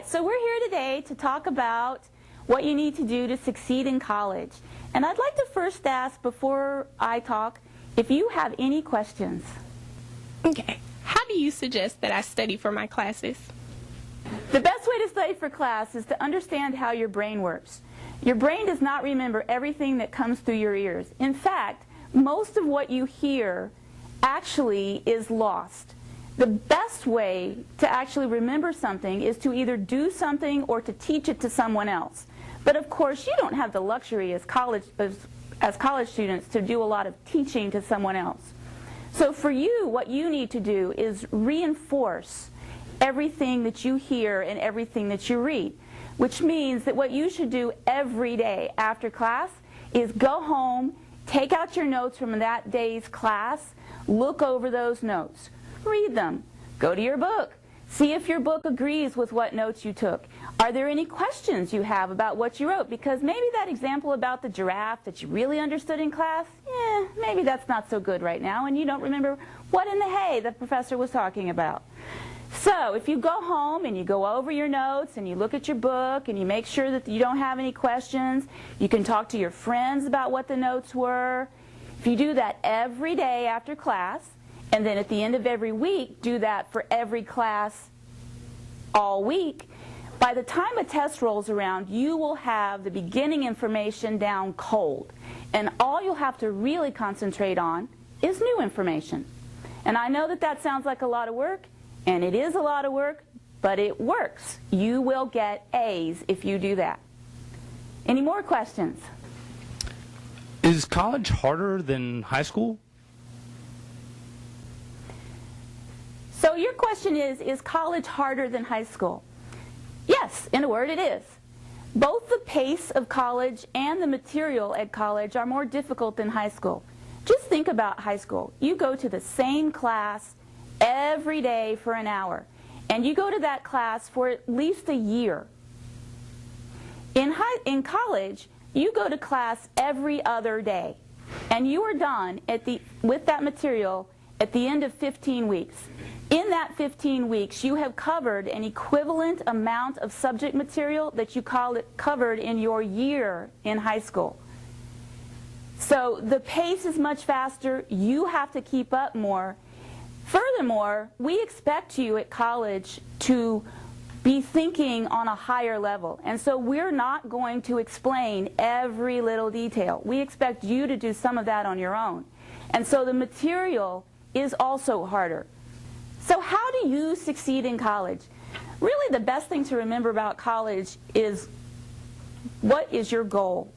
right, so we're here today to talk about what you need to do to succeed in college. And I'd like to first ask, before I talk, if you have any questions. Okay. How do you suggest that I study for my classes? The best way to study for class is to understand how your brain works. Your brain does not remember everything that comes through your ears. In fact, most of what you hear actually is lost. The best way to actually remember something is to either do something or to teach it to someone else. But of course, you don't have the luxury as college students to do a lot of teaching to someone else. So for you, what you need to do is reinforce everything that you hear and everything that you read, which means that what you should do every day after class is go home, take out your notes from that day's class, look over those notes. Read them. Go to your book. See if your book agrees with what notes you took. Are there any questions you have about what you wrote? Because maybe that example about the giraffe that you really understood in class, maybe that's not so good right now, and you don't remember what in the hay the professor was talking about. So if you go home and you go over your notes and you look at your book and you make sure that you don't have any questions, you can talk to your friends about what the notes were. If you do that every day after class, and then at the end of every week, do that for every class all week, by the time a test rolls around, you will have the beginning information down cold. And all you'll have to really concentrate on is new information. And I know that that sounds like a lot of work, and it is a lot of work, but it works. You will get A's if you do that. Any more questions? Is college harder than high school? So your question is college harder than high school? Yes, in a word, it is. Both the pace of college and the material at college are more difficult than high school. Just think about high school. You go to the same class every day for an hour, and you go to that class for at least a year. In college, you go to class every other day, and you are done with that material at the end of 15 weeks. In that 15 weeks, you have covered an equivalent amount of subject material that you covered in your year in high school. So the pace is much faster. You have to keep up more. Furthermore, we expect you at college to be thinking on a higher level. And so we're not going to explain every little detail. We expect you to do some of that on your own. And so the material is also harder. So how do you succeed in college? Really, the best thing to remember about college is what is your goal?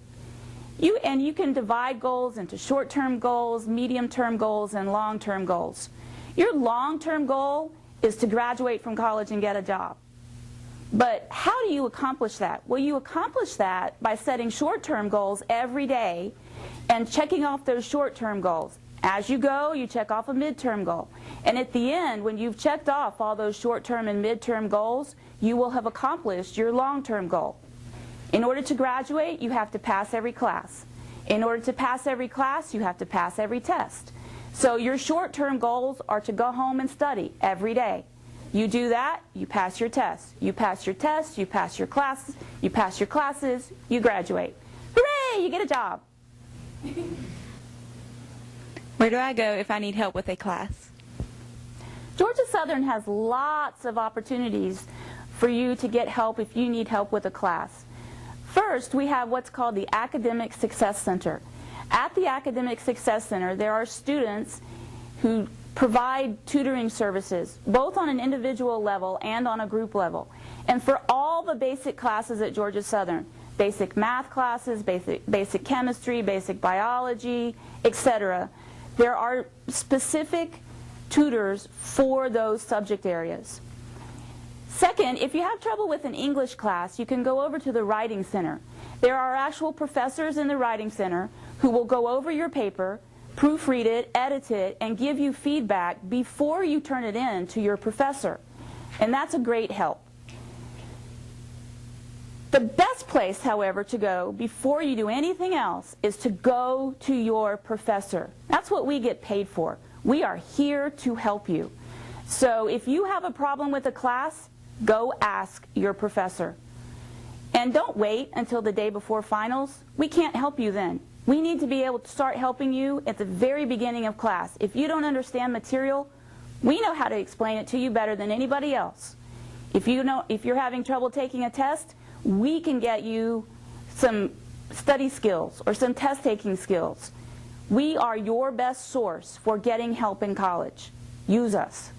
You can divide goals into short-term goals, medium-term goals, and long-term goals. Your long-term goal is to graduate from college and get a job. But how do you accomplish that? Well, you accomplish that by setting short-term goals every day and checking off those short-term goals. As you go, you check off a midterm goal. And at the end, when you've checked off all those short-term and midterm goals, you will have accomplished your long-term goal. In order to graduate, you have to pass every class. In order to pass every class, you have to pass every test. So your short-term goals are to go home and study every day. You do that, you pass your tests. You pass your tests, you pass your classes, you graduate. Hooray, you get a job. Where do I go if I need help with a class? Georgia Southern has lots of opportunities for you to get help if you need help with a class. First, we have what's called the Academic Success Center. At the Academic Success Center, there are students who provide tutoring services, both on an individual level and on a group level. And for all the basic classes at Georgia Southern, basic math classes, basic chemistry, basic biology, etc., there are specific tutors for those subject areas. Second, if you have trouble with an English class, you can go over to the Writing Center. There are actual professors in the Writing Center who will go over your paper, proofread it, edit it, and give you feedback before you turn it in to your professor. And that's a great help. The best place, however, to go before you do anything else is to go to your professor. That's what we get paid for. We are here to help you. So if you have a problem with a class, Go ask your professor. And don't wait until the day before finals. We can't help you then. We need to be able to start helping you at the very beginning of class. If you don't understand material, we know how to explain it to you better than anybody else. If you're having trouble taking a test, we can get you some study skills or some test-taking skills. We are your best source for getting help in college. Use us.